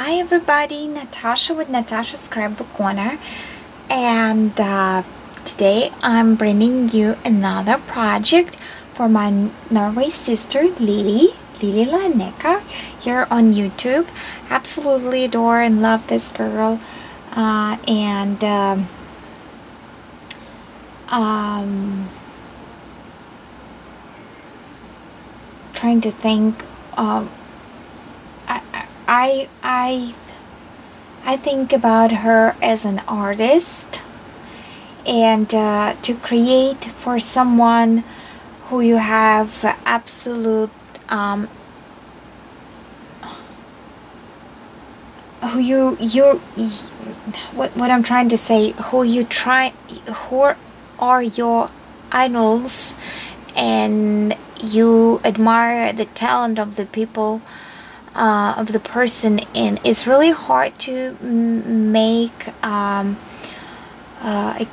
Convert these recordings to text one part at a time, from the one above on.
Hi everybody, Natasha with Natasha's Scrapbook Corner, and today I'm bringing you another project for my Norway sister Lydia here on YouTube. Absolutely adore and love this girl, and trying to think. I think about her as an artist, and to create for someone who you have absolute what I'm trying to say, who are your idols, and you admire the talent of the people, of the person, and it's really hard to make a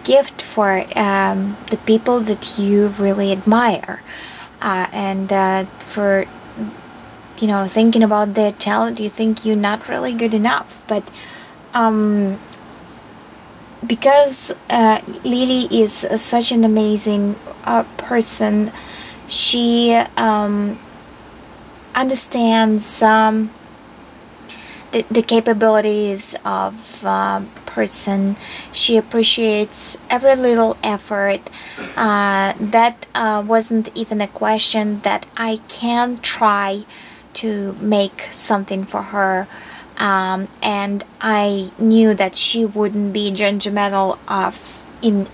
gift for the people that you really admire, and for thinking about their talent, you think you're not really good enough. But because LeLe is such an amazing person, she understands the capabilities of person. She appreciates every little effort. That wasn't even a question that I can try to make something for her, and I knew that she wouldn't be judgmental of in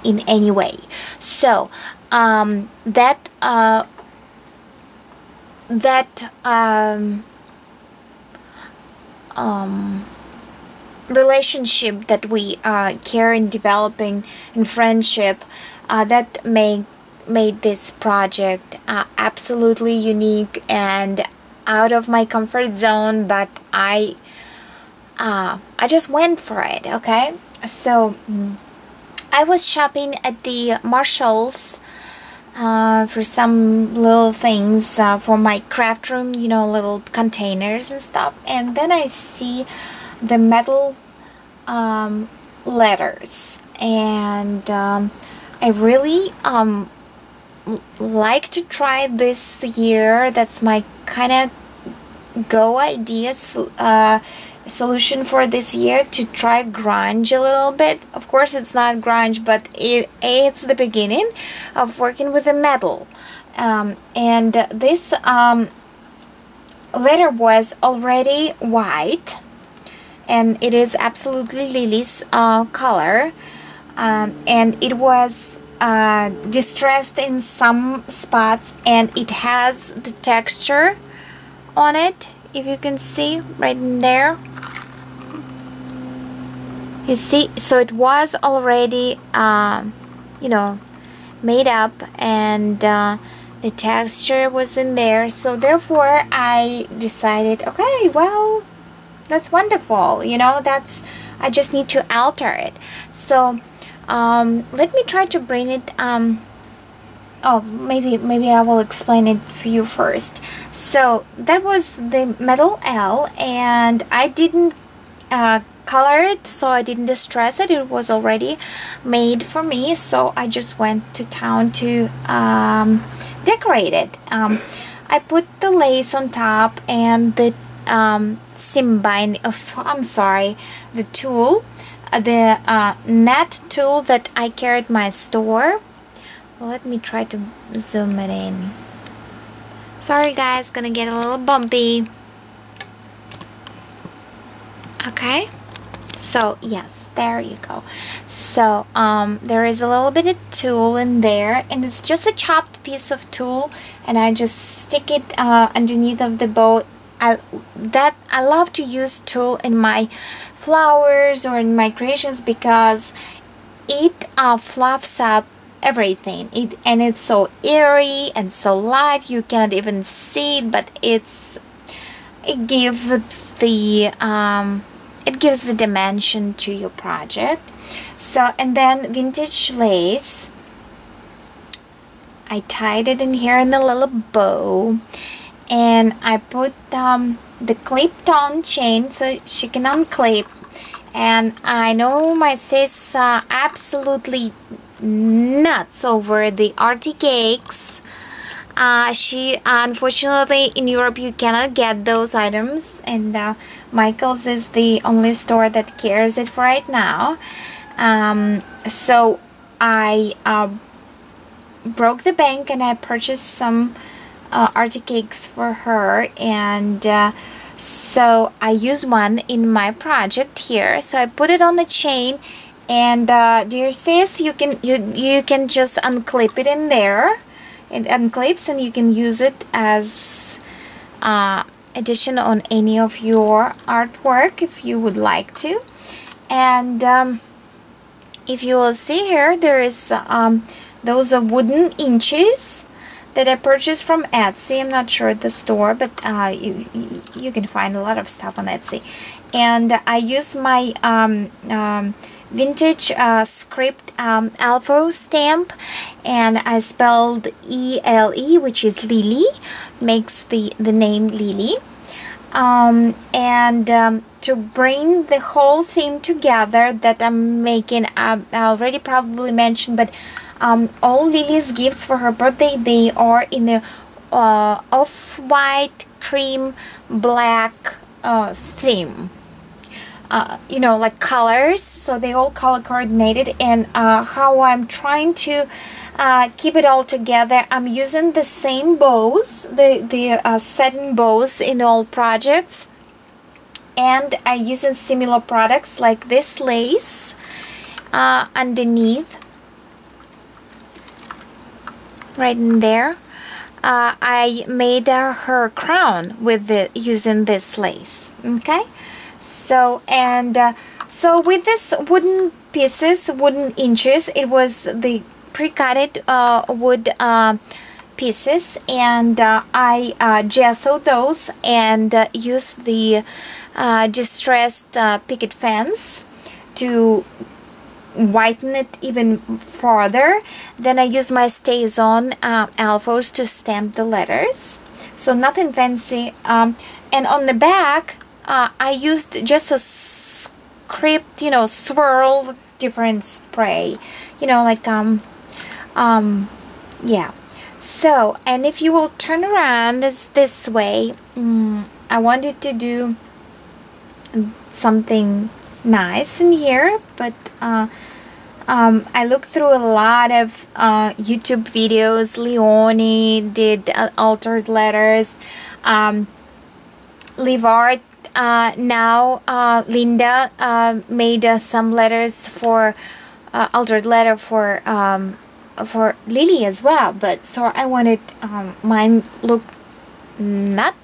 any way. So relationship that we care in developing in friendship, that made this project absolutely unique and out of my comfort zone, but I just went for it. Okay, so I was shopping at the Marshalls for some little things for my craft room, little containers and stuff, and then I see the metal letters, and I really like to try this year. That's my kind of go idea, solution for this year, to try grunge a little bit. Of course it's not grunge, but it's the beginning of working with the metal, and this letter was already white, and it is absolutely LeLe's color, and it was distressed in some spots, and it has the texture on it, if you can see right in there. You see, so it was already made up, and the texture was in there. So therefore I decided, okay, well, that's wonderful, that's, I just need to alter it. So let me try to bring it, oh, maybe I will explain it for you first. So that was the metal L, and I didn't color it, so I didn't distress it. It was already made for me, so I just went to town to decorate it. I put the lace on top, and the the tool, the net tool that I carried my store. Well, let me try to zoom it in. Sorry guys, gonna get a little bumpy. Okay, so yes, there you go. So there is a little bit of tool in there, and it's just a chopped piece of tool, and I just stick it underneath of the bow. I love to use tool in my flowers or in my creations because it fluffs up everything. And it's so airy and so light, you cannot even see it, but it gives the dimension to your project. So, and then vintage lace, I tied it in here in a little bow, and I put the clipped-on chain so she can unclip. And I know my sis absolutely nuts over the arty cakes. She unfortunately in Europe you cannot get those items, and Michael's is the only store that carries it for right now. So I broke the bank and I purchased some arty cakes for her, and so I used one in my project here. So I put it on the chain, and dear sis, you can just unclip it in there. It unclips and you can use it as addition on any of your artwork if you would like to. And if you will see here, there is those are wooden inches that I purchased from Etsy. I'm not sure the store, but you can find a lot of stuff on Etsy. And I use my vintage script alpha stamp, and I spelled E-L-E, which is LeLe, makes the name LeLe. To bring the whole thing together that I'm making, I already probably mentioned, but all LeLe's gifts for her birthday, they are in the off-white, cream, black theme. You know, like colors, so they all color coordinated. And how I'm trying to keep it all together, I'm using the same bows, the satin bows in all projects, and I'm using similar products like this lace underneath, right in there. I made her crown with using this lace. Okay. So, and so with this wooden pieces, wooden inches, it was the pre-cutted wood pieces, and I gessoed those and used the distressed picket fence to whiten it even further. Then I used my StazOn alphos to stamp the letters, so nothing fancy. And on the back, I used just a script, you know, swirl different spray, you know, like yeah. So, and if you will turn around this way, I wanted to do something nice in here, but I looked through a lot of YouTube videos. Leone did altered letters. Livart now Linda made some letters for altered letter for LeLe as well, but so I wanted mine look not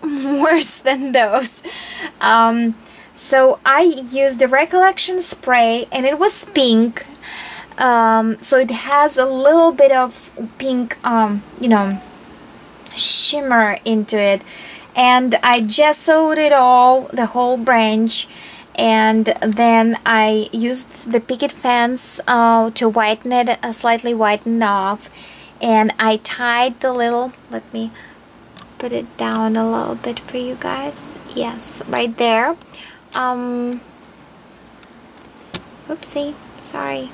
worse than those. So I used the recollection spray, and it was pink, so it has a little bit of pink you know, shimmer into it. And I gessoed it all, the whole branch, and then I used the picket fence to whiten it, slightly whiten off, and I tied the little, let me put it down a little bit for you guys, yes, right there. Oopsie, sorry.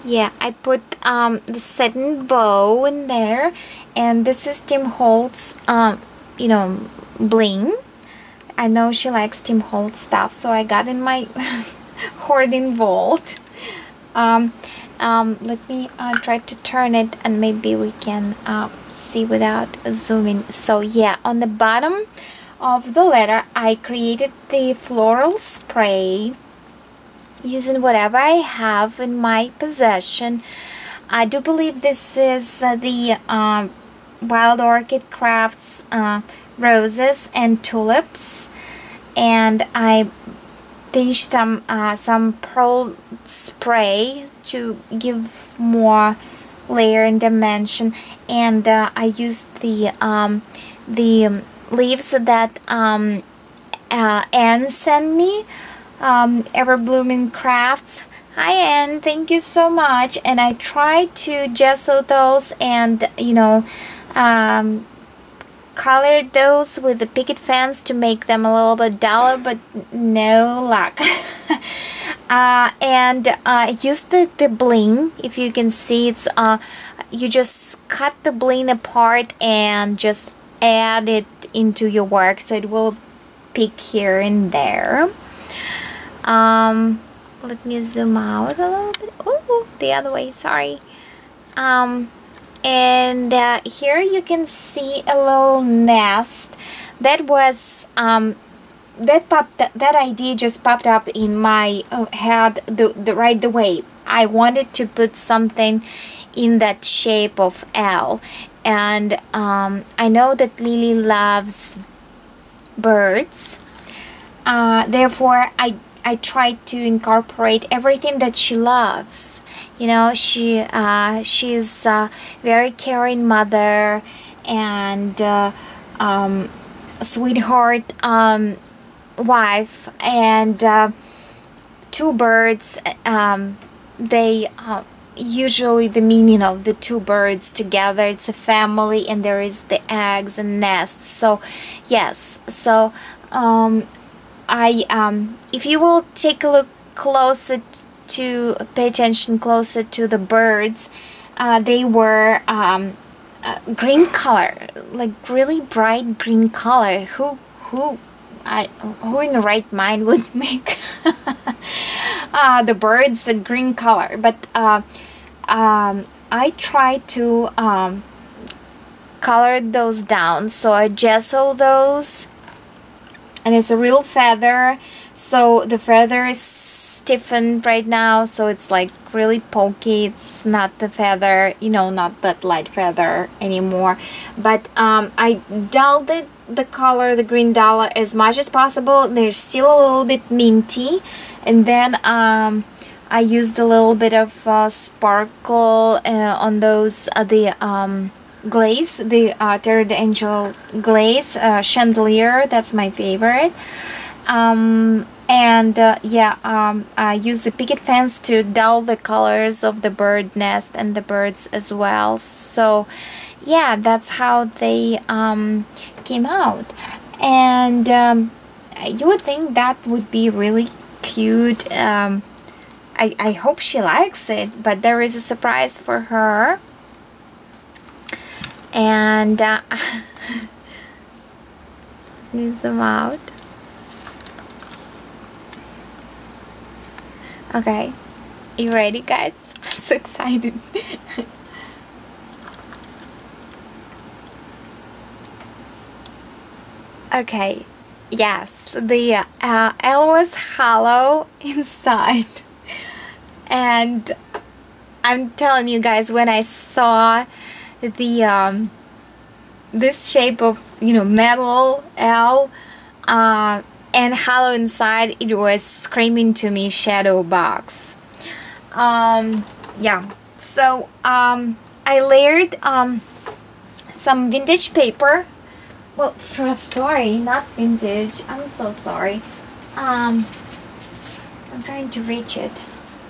Yeah, I put the satin bow in there, and this is Tim Holtz you know, bling. I know she likes Tim Holtz stuff, so I got in my hoarding vault. Let me try to turn it, and maybe we can see without zooming. So yeah, on the bottom of the letter I created the floral spray using whatever I have in my possession. I do believe this is the Wild Orchid Crafts roses and tulips, and I pinched some pearl spray to give more layer and dimension, and I used the leaves that Anne sent me, Ever Blooming Crafts. Hi Anne, thank you so much. And I tried to gesso those and, you know, colored those with the picket fence to make them a little bit duller, but no luck. And I used the bling. If you can see, it's you just cut the bling apart and just add it into your work, so it will pick here and there. Let me zoom out a little bit. Oh, the other way, sorry. And here you can see a little nest that was that idea just popped up in my head right away. I wanted to put something in that shape of L, and I know that LeLe loves birds, therefore I tried to incorporate everything that she loves. You know, she's a very caring mother and sweetheart wife, and two birds. They usually the meaning of the two birds together, it's a family, and there is the eggs and nests. So yes, so if you will take a look closer to pay attention closer to the birds, they were green color, like really bright green color. Who in the right mind would make the birds a green color? But I tried to color those down, so I gessoed those, and it's a real feather, so the feather is stiffened right now, so it's like really pokey. It's not the feather, you know, not that light feather anymore. But I dulled it, the color, the green dull, as much as possible. They're still a little bit minty, and then I used a little bit of sparkle on those glaze, the Terra the Angel glaze chandelier. That's my favorite. I use the picket fence to dull the colors of the bird nest and the birds as well. So yeah, that's how they came out. And you would think that would be really cute. I hope she likes it, but there is a surprise for her. And use them out. Okay, you ready, guys? I'm so excited. Okay, yes, the L was hollow inside, and I'm telling you guys, when I saw the this shape of, you know, metal L and hollow inside, it was screaming to me shadow box. Yeah, so I layered some vintage paper. Well, sorry, not vintage, I'm so sorry. I'm trying to reach it.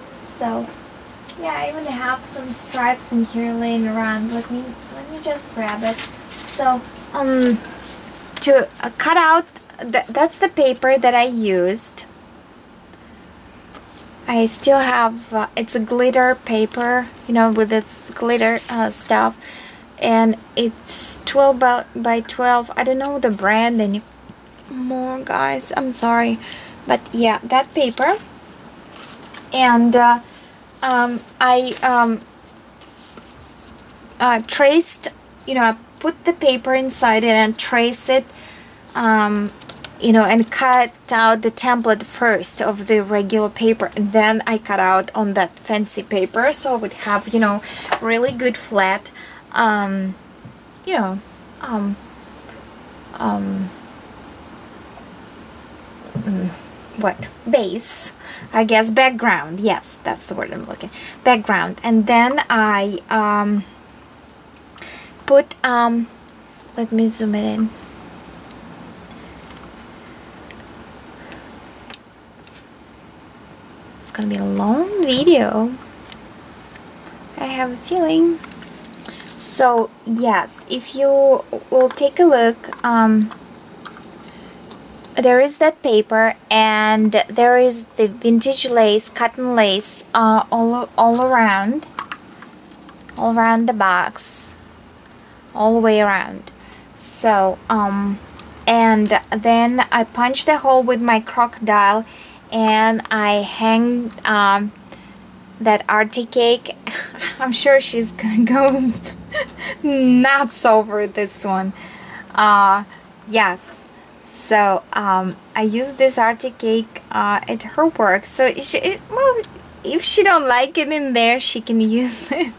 So yeah, I even have some stripes in here laying around. Let me just grab it. So to cut out, that's the paper that I used. I still have it's a glitter paper, you know, with its glitter stuff, and it's 12 by 12. I don't know the brand anymore, guys, I'm sorry, but yeah, that paper. And I traced, you know, I put the paper inside it and trace it, you know, and cut out the template first of the regular paper, and then I cut out on that fancy paper, so I would have, you know, really good flat, you know, what, base, I guess, background, yes, that's the word I'm looking, background. And then I put, let me zoom it in. It's gonna be a long video, I have a feeling. So So yes, if you will take a look, there is that paper, and there is the vintage lace, cotton lace, all around the box, all the way around. So and then I punch the hole with my crocodile, and I hang that arty cake. I'm sure she's gonna go nuts over this one. Yes. So I use this arty cake at her work. So well, if she don't like it in there, she can use it.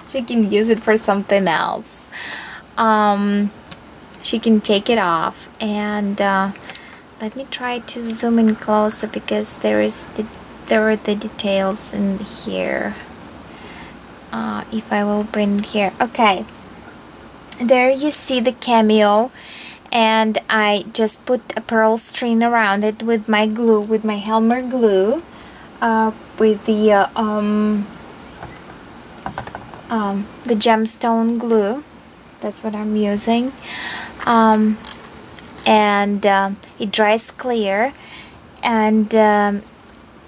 She can use it for something else. She can take it off, and let me try to zoom in closer, because there are the details in here. If I will bring it here, okay. There you see the cameo, and I just put a pearl string around it with my glue, with my Helmer glue, with the gemstone glue. That's what I'm using. And it dries clear, and I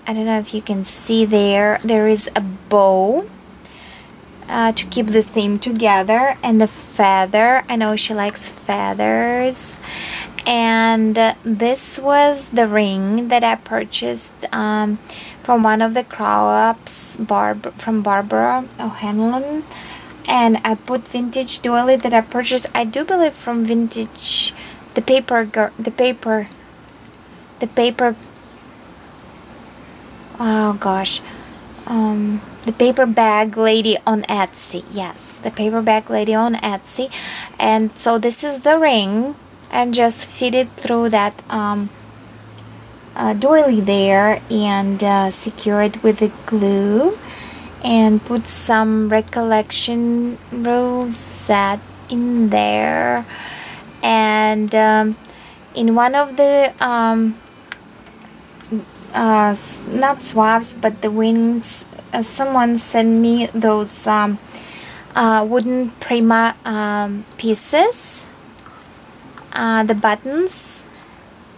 don't know if you can see there is a bow to keep the theme together, and the feather. I know she likes feathers. And this was the ring that I purchased from one of the crow-ups, from Barbara O'Hanlon. And I put vintage doily that I purchased, I do believe, from vintage, the paper, oh gosh, the paper bag lady on Etsy. Yes, the paper bag lady on Etsy. And so this is the ring, and just fit it through that doily there, and secure it with the glue, and put some recollection rosette in there. And in one of the not swabs, but the wings, someone sent me those wooden prima pieces, the buttons.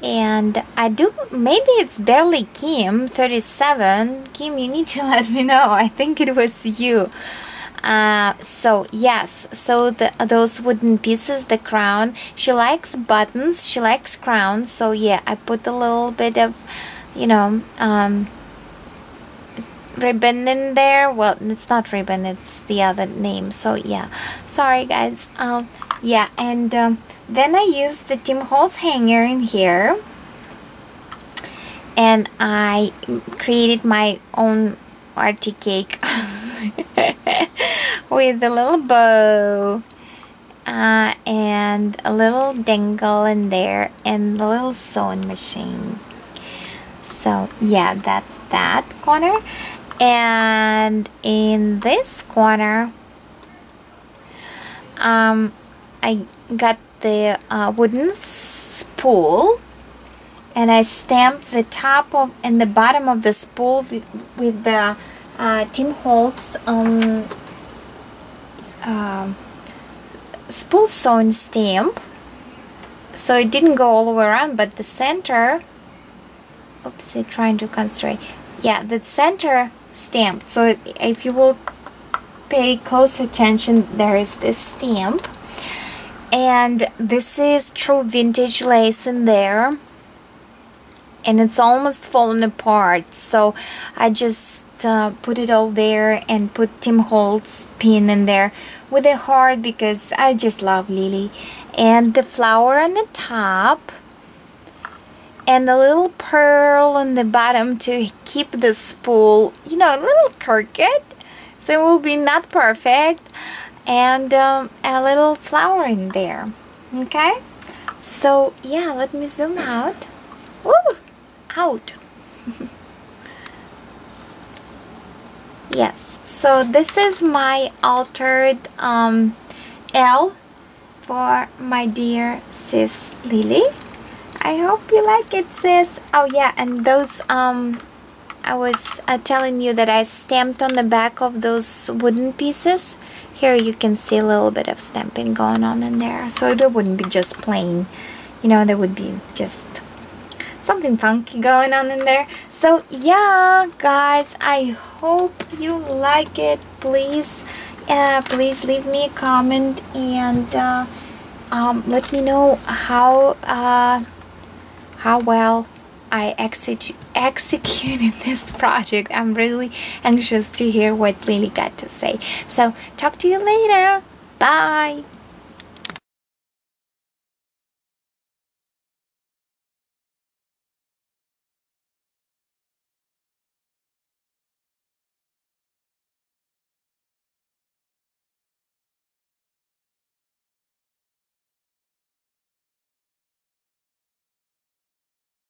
And I do, maybe it's barely Kim 37. Kim, you need to let me know. I think it was you. So yes, so those wooden pieces, the crown, she likes buttons, she likes crowns. So yeah, I put a little bit of, you know, ribbon in there. Well, it's not ribbon, it's the other name. So yeah, sorry guys. Yeah, and then I used the Tim Holtz hanger in here, and I created my own arty cake with a little bow, and a little dangle in there, and a little sewing machine. So yeah, that's that corner. And in this corner, I got the wooden spool, and I stamped the top of and the bottom of the spool with the Tim Holtz spool sewn stamp. So it didn't go all the way around, but the center, oops, I'm trying to concentrate. Yeah, the center stamped. So if you will pay close attention, there is this stamp. And this is true vintage lace in there, and it's almost fallen apart. So I just put it all there, and put Tim Holtz pin in there with a heart, because I just love LeLe. And the flower on the top, and a little pearl on the bottom to keep the spool, you know, a little crooked, so it will be not perfect. And a little flower in there. Okay, so yeah, let me zoom out. Woo! Out. Yes, so this is my altered L for my dear sis LeLe. I hope you like it, sis. Oh yeah, and those I was telling you that I stamped on the back of those wooden pieces. Here you can see a little bit of stamping going on in there. So it wouldn't be just plain. You know, there would be just something funky going on in there. So yeah, guys, I hope you like it. Please, please leave me a comment and let me know how well I executed this project. I'm really anxious to hear what LeLe got to say. So talk to you later. Bye.